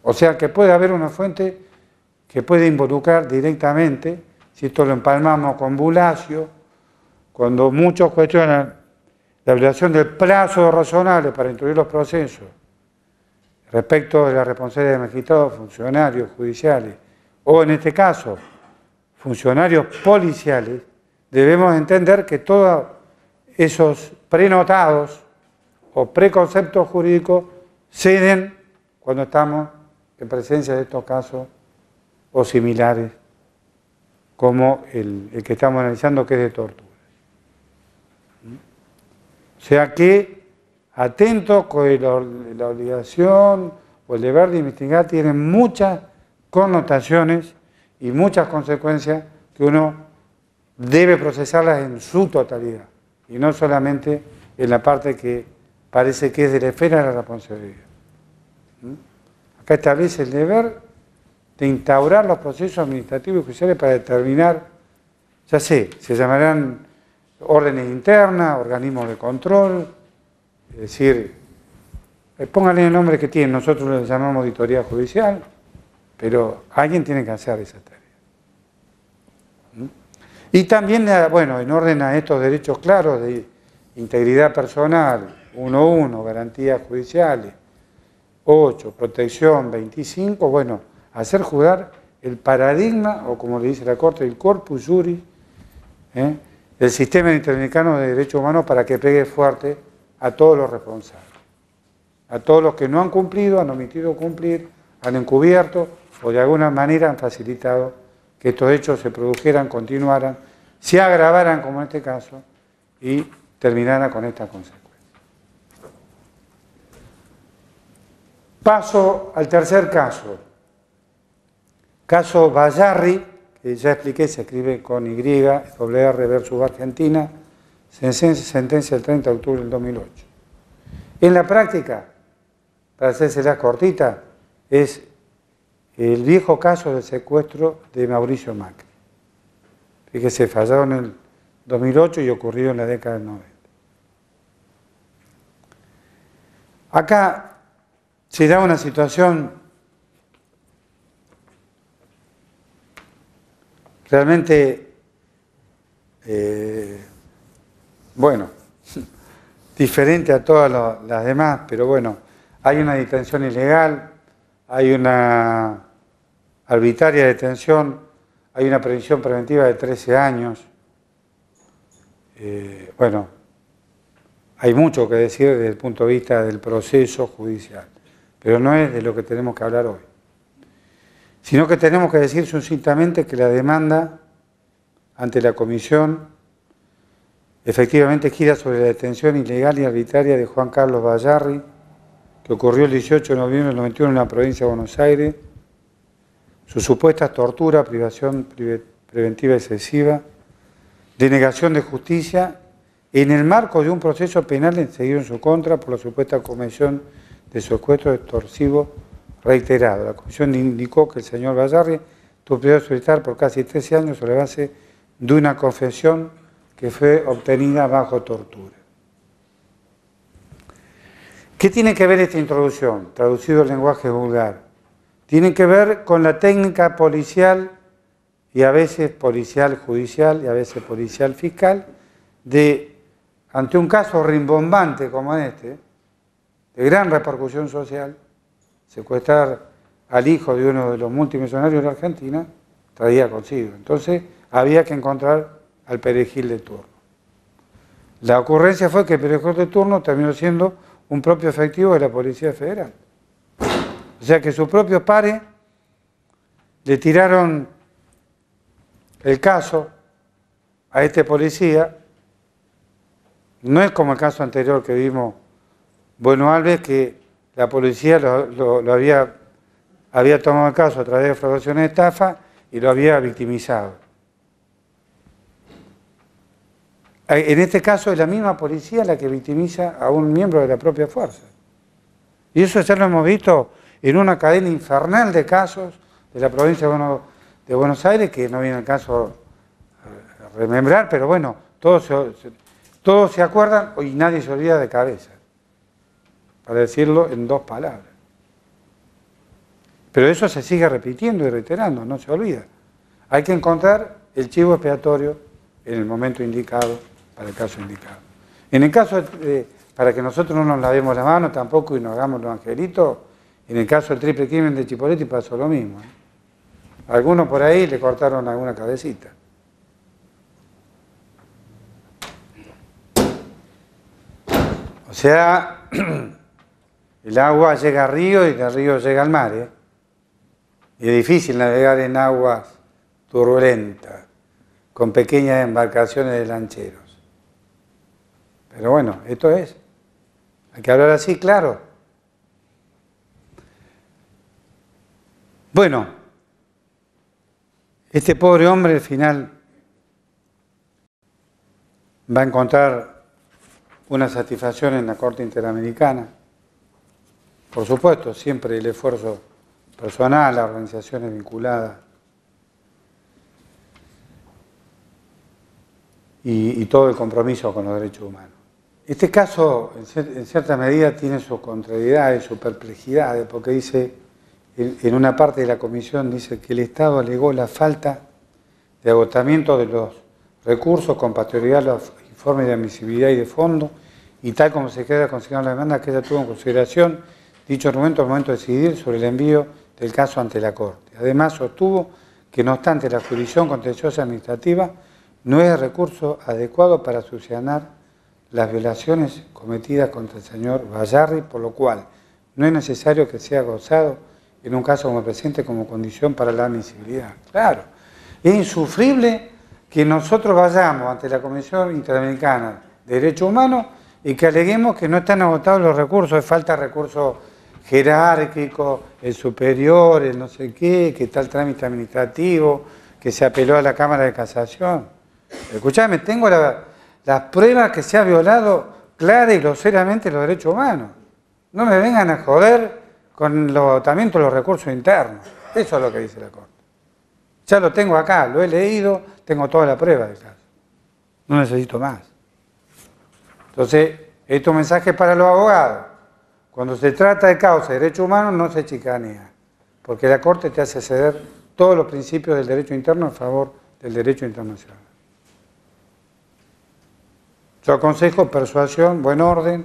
O sea que puede haber una fuente que puede involucrar directamente, si esto lo empalmamos con Bulacio, cuando muchos cuestionan la violación del plazo razonable para instruir los procesos respecto de la responsabilidad de magistrados, funcionarios judiciales, o en este caso, funcionarios policiales, debemos entender que todos esos prenotados o preconceptos jurídicos ceden cuando estamos en presencia de estos casos o similares, como el que estamos analizando, que es de tortura. O sea que, atento con la obligación o el deber de investigar tiene muchas connotaciones y muchas consecuencias que uno debe procesarlas en su totalidad y no solamente en la parte que parece que es de la esfera de la responsabilidad. Acá establece el deber de instaurar los procesos administrativos y judiciales para determinar, ya sé, se llamarán órdenes internas, organismos de control, es decir, pónganle el nombre que tienen, nosotros lo llamamos auditoría judicial, pero alguien tiene que hacer esa tarea. Y también, bueno, en orden a estos derechos claros de integridad personal, 1.1, garantías judiciales, 8, protección, 25, bueno, hacer jugar el paradigma, o como le dice la Corte, el corpus juris, del sistema interamericano de derechos humanos para que pegue fuerte a todos los responsables, a todos los que no han cumplido, han omitido cumplir, han encubierto o de alguna manera han facilitado que estos hechos se produjeran, continuaran, se agravaran como en este caso y terminaran con estas consecuencias. Paso al tercer caso. Caso Bayarri, que ya expliqué, se escribe con Y, R versus Argentina, sentencia del 30 de octubre del 2008. En la práctica, para hacérsela cortita, es el viejo caso del secuestro de Mauricio Macri. Fíjese, fallado en el 2008 y ocurrido en la década del 90. Acá se da una situación realmente, bueno, diferente a todas las demás, pero bueno, hay una detención ilegal, hay una arbitraria detención, hay una prisión preventiva de 13 años. Bueno, hay mucho que decir desde el punto de vista del proceso judicial, pero no es de lo que tenemos que hablar hoy. Sino que tenemos que decir sucintamente que la demanda ante la Comisión efectivamente gira sobre la detención ilegal y arbitraria de Juan Carlos Bayarri, que ocurrió el 18 de noviembre del 91 en la provincia de Buenos Aires, su supuesta tortura, privación preventiva excesiva, denegación de justicia, en el marco de un proceso penal seguido en su contra por la supuesta comisión de secuestro extorsivo reiterado. La comisión indicó que el señor Bayarri tuvo privado de su libertad por casi 13 años sobre la base de una confesión que fue obtenida bajo tortura. ¿Qué tiene que ver esta introducción? Traducido al lenguaje vulgar. Tiene que ver con la técnica policial y a veces policial judicial y a veces policial fiscal de, ante un caso rimbombante como este, de gran repercusión social, secuestrar al hijo de uno de los multimillonarios de la Argentina, traía consigo. Entonces había que encontrar al perejil de turno. La ocurrencia fue que el perejil de turno terminó siendo un propio efectivo de la Policía Federal. O sea que sus propios pares le tiraron el caso a este policía. No es como el caso anterior que vimos, Bueno Alves, que la policía lo había tomado el caso a través de defraudación y estafa y lo había victimizado. En este caso es la misma policía la que victimiza a un miembro de la propia fuerza. Y eso ya lo hemos visto en una cadena infernal de casos de la provincia de Buenos Aires, que no viene el caso a remembrar, pero bueno, todos se acuerdan y nadie se olvida de cabeza, para decirlo en dos palabras. Pero eso se sigue repitiendo y reiterando, no se olvida. Hay que encontrar el chivo expiatorio en el momento indicado, para el caso indicado. En el caso, para que nosotros no nos lavemos la mano tampoco y nos hagamos los angelitos, en el caso del triple crimen de Chipoleti pasó lo mismo. Algunos por ahí le cortaron alguna cabecita. O sea, el agua llega al río y del río llega al mar, ¿eh? Y es difícil navegar en aguas turbulentas, con pequeñas embarcaciones de lancheros. Pero bueno, esto es. Hay que hablar así, claro. Bueno, este pobre hombre al final va a encontrar una satisfacción en la Corte Interamericana. Por supuesto, siempre el esfuerzo personal, las organizaciones vinculadas y todo el compromiso con los derechos humanos. Este caso, en cierta medida, tiene sus contrariedades, sus perplejidades, porque dice, en una parte de la comisión, dice que el Estado alegó la falta de agotamiento de los recursos con posterioridad a los informes de admisibilidad y de fondo, y tal como se queda consignado en la demanda, que ella tuvo en consideración dicho argumento al momento de decidir sobre el envío del caso ante la Corte. Además, sostuvo que no obstante la jurisdicción contenciosa administrativa no es el recurso adecuado para solucionar las violaciones cometidas contra el señor Bayarri, por lo cual no es necesario que sea gozado en un caso como el presente como condición para la admisibilidad. Claro, es insufrible que nosotros vayamos ante la Comisión Interamericana de Derechos Humanos y que aleguemos que no están agotados los recursos, que falta recursos jerárquicos, el superior, el no sé qué, que está el trámite administrativo, que se apeló a la Cámara de Casación. Escuchame, tengo las pruebas que se ha violado clara y groseramente los derechos humanos. No me vengan a joder con el agotamiento de los recursos internos. Eso es lo que dice la Corte. Ya lo tengo acá, lo he leído, tengo toda la prueba del caso. No necesito más. Entonces, este mensaje es para los abogados. Cuando se trata de causa de derechos humanos no se chicanea, porque la Corte te hace ceder todos los principios del derecho interno en favor del derecho internacional. Yo aconsejo persuasión, buen orden,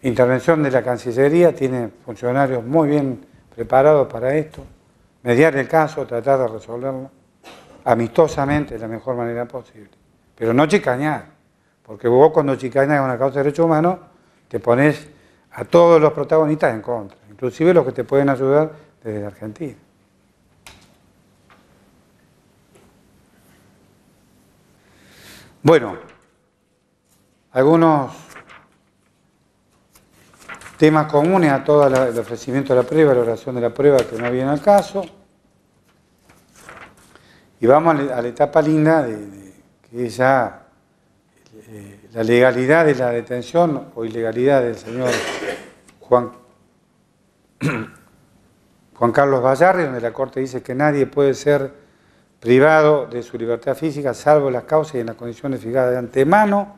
intervención de la Cancillería, tiene funcionarios muy bien preparados para esto, mediar el caso, tratar de resolverlo amistosamente de la mejor manera posible, pero no chicañar, porque vos cuando chicañas una causa de derechos humanos te pones a todos los protagonistas en contra, inclusive los que te pueden ayudar desde Argentina. Bueno, algunos temas comunes a todo el ofrecimiento de la prueba, la oración de la prueba que no viene al caso. Y vamos a la etapa linda que es ya la legalidad de la detención o ilegalidad del señor Juan Carlos Bayarri, donde la Corte dice que nadie puede ser privado de su libertad física, salvo las causas y en las condiciones fijadas de antemano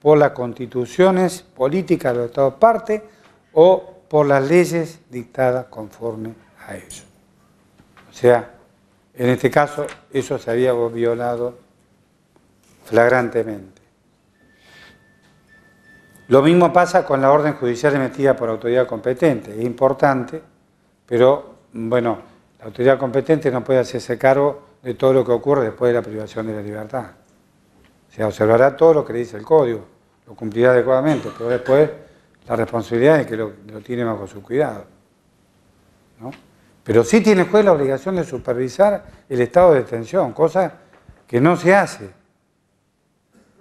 por las constituciones políticas de los Estados partes o por las leyes dictadas conforme a ello. O sea, en este caso, eso se había violado flagrantemente. Lo mismo pasa con la orden judicial emitida por autoridad competente. Es importante, pero, bueno, la autoridad competente no puede hacerse cargo de todo lo que ocurre después de la privación de la libertad. O sea, observará todo lo que le dice el Código, lo cumplirá adecuadamente, pero después la responsabilidad es que lo tiene bajo su cuidado, ¿no? Pero sí tiene el juez la obligación de supervisar el estado de detención, cosa que no se hace,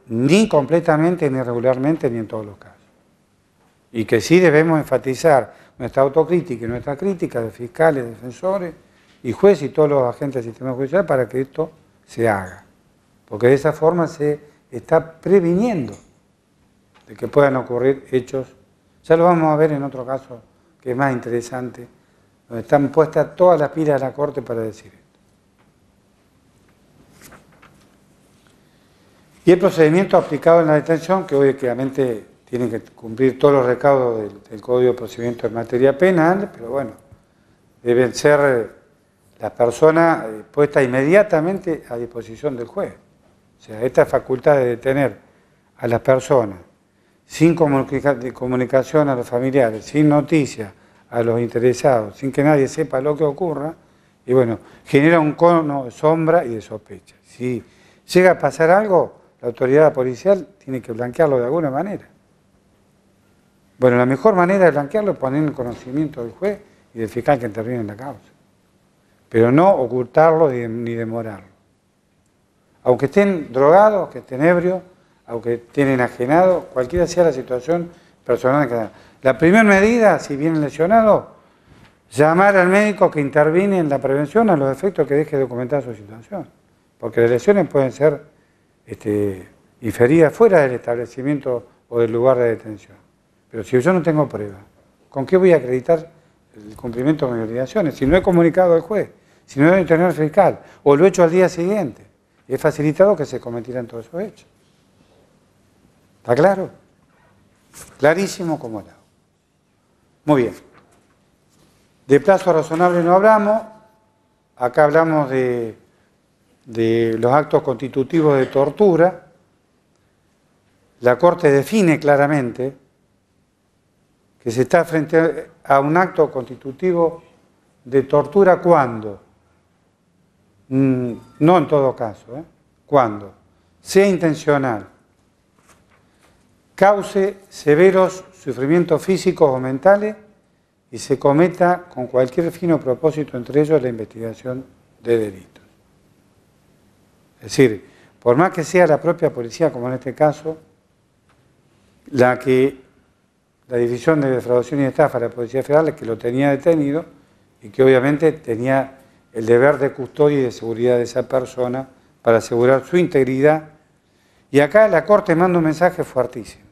ni completamente, ni regularmente, ni en todos los casos. Y que sí debemos enfatizar nuestra autocrítica y nuestra crítica de fiscales, defensores y jueces y todos los agentes del sistema judicial para que esto se haga. Porque de esa forma se está previniendo de que puedan ocurrir hechos. Ya lo vamos a ver en otro caso que es más interesante, donde están puestas todas las pilas de la Corte para decir esto. Y el procedimiento aplicado en la detención, que obviamente tienen que cumplir todos los recaudos del Código de Procedimiento en materia penal, pero bueno, deben ser las personas puestas inmediatamente a disposición del juez. O sea, esta facultad de detener a las personas sin comunicación a los familiares, sin noticia a los interesados, sin que nadie sepa lo que ocurra, y bueno, genera un cono de sombra y de sospecha. Si llega a pasar algo, la autoridad policial tiene que blanquearlo de alguna manera. Bueno, la mejor manera de blanquearlo es poner en conocimiento del juez y del fiscal que interviene en la causa. Pero no ocultarlo ni demorarlo. Aunque estén drogados, que estén ebrios, aunque estén enajenados, cualquiera sea la situación personal que hagan. La primera medida, si vienen lesionados, llamar al médico que interviene en la prevención a los efectos que deje documentar su situación. Porque las lesiones pueden ser inferidas fuera del establecimiento o del lugar de detención. Pero si yo no tengo prueba, ¿con qué voy a acreditar el cumplimiento de mis obligaciones? Si no he comunicado al juez, si no he detenido al fiscal, o lo he hecho al día siguiente, es facilitado que se cometieran todos esos hechos. ¿Está claro? Clarísimo como el agua. Muy bien. De plazo razonable no hablamos. Acá hablamos de los actos constitutivos de tortura. La Corte define claramente que se está frente a un acto constitutivo de tortura cuando, no en todo caso, cuando sea intencional, cause severos sufrimientos físicos o mentales y se cometa con cualquier fin o propósito, entre ellos la investigación de delitos. Es decir, por más que sea la propia policía, como en este caso, la División de Defraudación y Estafa de la Policía Federal, que lo tenía detenido y que obviamente tenía el deber de custodia y de seguridad de esa persona para asegurar su integridad. Y acá la Corte manda un mensaje fuertísimo.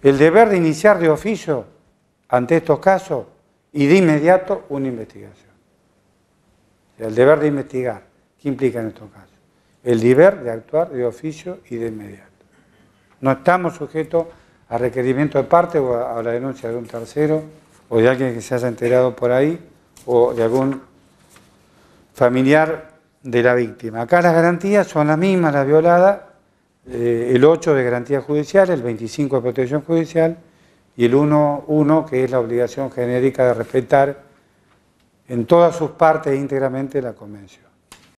El deber de iniciar de oficio ante estos casos y de inmediato una investigación. El deber de investigar, ¿qué implica en estos casos? El deber de actuar de oficio y de inmediato. No estamos sujetos a requerimiento de parte o a la denuncia de un tercero o de alguien que se haya enterado por ahí o de algún familiar de la víctima. Acá las garantías son las mismas, las violadas, el 8 de garantía judicial, el 25 de protección judicial y el 1.1 que es la obligación genérica de respetar en todas sus partes íntegramente la convención.